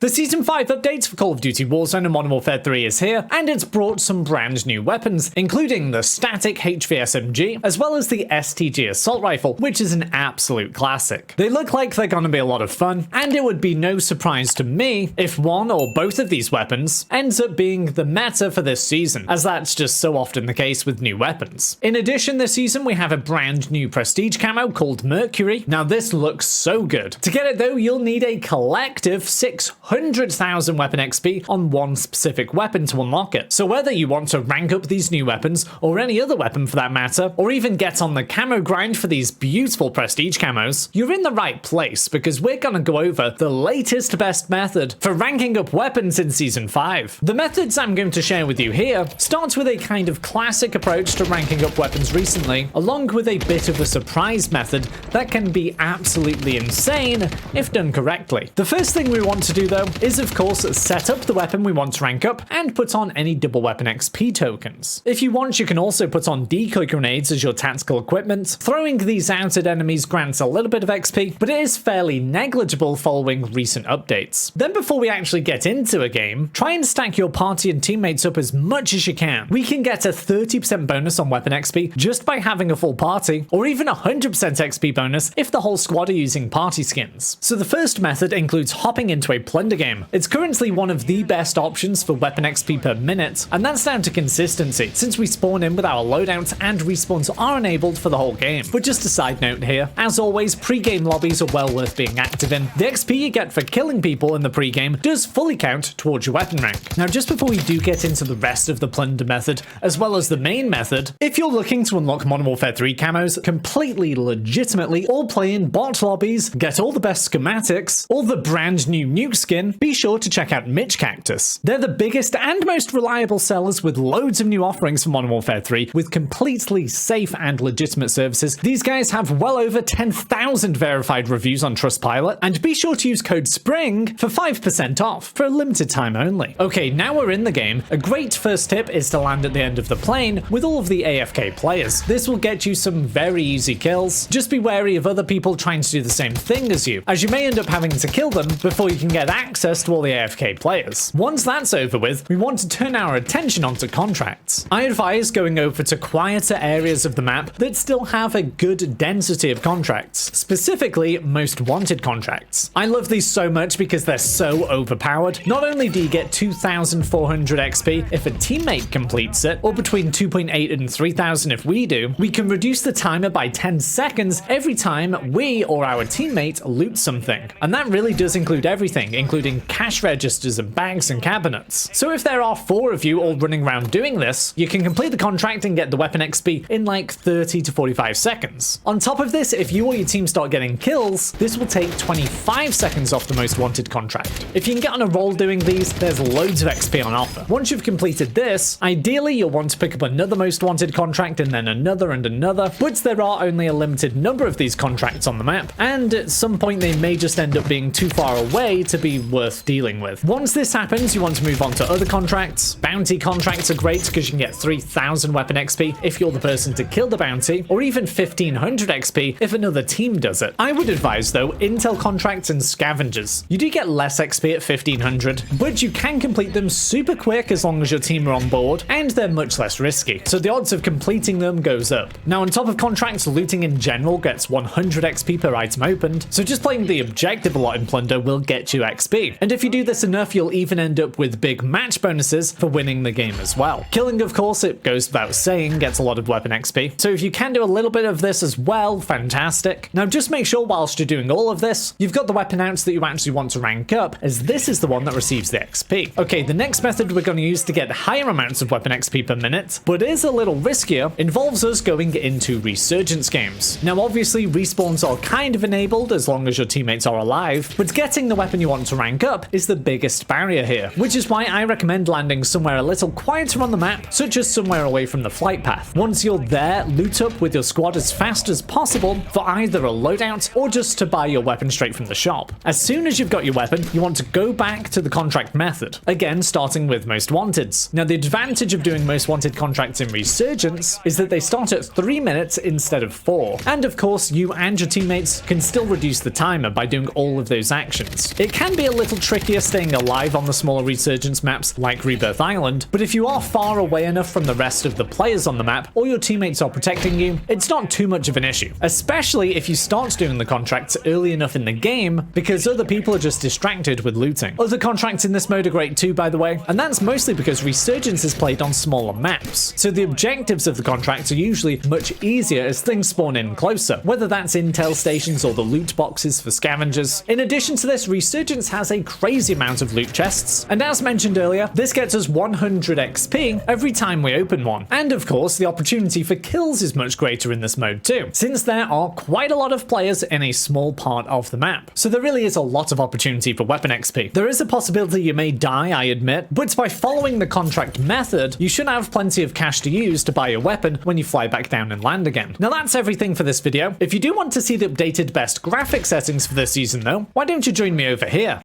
The Season 5 update for Call of Duty Warzone and Modern Warfare 3 is here, and it's brought some brand new weapons, including the static HVSMG, as well as the STG Assault Rifle, which is an absolute classic. They look like they're gonna be a lot of fun, and it would be no surprise to me if one or both of these weapons ends up being the meta for this season, as that's just so often the case with new weapons. In addition, this season we have a brand new prestige camo called Mercury. Now this looks so good. To get it though, you'll need a collective 600,000 weapon XP on one specific weapon to unlock it. So whether you want to rank up these new weapons, or any other weapon for that matter, or even get on the camo grind for these beautiful prestige camos, you're in the right place, because we're gonna go over the latest best method for ranking up weapons in Season 5. The methods I'm going to share with you here starts with a kind of classic approach to ranking up weapons recently, along with a bit of a surprise method that can be absolutely insane if done correctly. The first thing we want to do though is of course set up the weapon we want to rank up and put on any double weapon XP tokens. If you want, you can also put on decoy grenades as your tactical equipment. Throwing these out at enemies grants a little bit of XP, but it is fairly negligible following recent updates. Then before we actually get into a game, try and stack your party and teammates up as much as you can. We can get a 30% bonus on weapon XP just by having a full party, or even a 100% XP bonus if the whole squad are using party skins. So the first method includes hopping into a plunder game. It's currently one of the best options for weapon XP per minute, and that's down to consistency, since we spawn in with our loadouts and respawns are enabled for the whole game. But just a side note here, as always, pre-game lobbies are well worth being active in. The XP you get for killing people in the pre-game does fully count towards your weapon rank. Now just before we do get into the rest of the plunder method, as well as the main method, if you're looking to unlock Modern Warfare 3 camos completely legitimately, or play in bot lobbies, get all the best schematics, or the brand new nuke skin, be sure to check out Mitch Cactus. They're the biggest and most reliable sellers with loads of new offerings for Modern Warfare 3 with completely safe and legitimate services. These guys have well over 10,000 verified reviews on Trustpilot, and be sure to use code SPRING for 5% off for a limited time only. Okay, now we're in the game. A great first tip is to land at the end of the plane with all of the AFK players. This will get you some very easy kills. Just be wary of other people trying to do the same thing as you, as you may end up having to kill them before you can get access to all the AFK players. Once that's over with, we want to turn our attention onto contracts. I advise going over to quieter areas of the map that still have a good density of contracts, specifically most wanted contracts. I love these so much because they're so overpowered. Not only do you get 2,400 XP if a teammate completes it, or between 2.8 and 3,000 if we do, we can reduce the timer by 10 seconds every time we or our teammate loot something. And that really does include everything, including cash registers and bags and cabinets. So if there are 4 of you all running around doing this, you can complete the contract and get the weapon XP in like 30 to 45 seconds. On top of this, if you or your team start getting kills, this will take 25 seconds off the most wanted contract. If you can get on a roll doing these, there's loads of XP on offer. Once you've completed this, ideally you'll want to pick up another most wanted contract and then another and another, but there are only a limited number of these contracts on the map, and at some point they may just end up being too far away to be worth dealing with. Once this happens, you want to move on to other contracts. Bounty contracts are great because you can get 3,000 weapon XP if you're the person to kill the bounty, or even 1,500 XP if another team does it. I would advise though intel contracts and scavengers. You do get less XP at 1,500, but you can complete them super quick as long as your team are on board, and they're much less risky, so the odds of completing them goes up. Now on top of contracts, looting in general gets 100 XP per item opened, so just playing the objective a lot in Plunder will get you XP. And if you do this enough, you'll even end up with big match bonuses for winning the game as well. Killing, of course, it goes without saying, gets a lot of weapon XP, so if you can do a little bit of this as well, fantastic. Now just make sure whilst you're doing all of this, you've got the weapon outs that you actually want to rank up, as this is the one that receives the XP. Okay, the next method we're going to use to get higher amounts of weapon XP per minute, but is a little riskier, involves us going into resurgence games. Now obviously respawns are kind of enabled as long as your teammates are alive, but getting the weapon you want to rank up is the biggest barrier here, which is why I recommend landing somewhere a little quieter on the map, such as somewhere away from the flight path. Once you're there, loot up with your squad as fast as possible for either a loadout or just to buy your weapon straight from the shop. As soon as you've got your weapon, you want to go back to the contract method, again starting with most wanteds. Now the advantage of doing most wanted contracts in Resurgence is that they start at 3 minutes instead of 4, and of course you and your teammates can still reduce the timer by doing all of those actions. It can be a a little trickier staying alive on the smaller resurgence maps like Rebirth Island, but if you are far away enough from the rest of the players on the map, or your teammates are protecting you, it's not too much of an issue. Especially if you start doing the contracts early enough in the game, because other people are just distracted with looting. Other contracts in this mode are great too, by the way, and that's mostly because Resurgence is played on smaller maps, so the objectives of the contracts are usually much easier as things spawn in closer, whether that's intel stations or the loot boxes for scavengers. In addition to this, Resurgence has a crazy amount of loot chests, and as mentioned earlier, this gets us 100 XP every time we open one. And of course, the opportunity for kills is much greater in this mode too, since there are quite a lot of players in a small part of the map. So there really is a lot of opportunity for weapon XP. There is a possibility you may die, I admit, but by following the contract method, you should have plenty of cash to use to buy a weapon when you fly back down and land again. Now that's everything for this video. If you do want to see the updated best graphic settings for this season though, why don't you join me over here?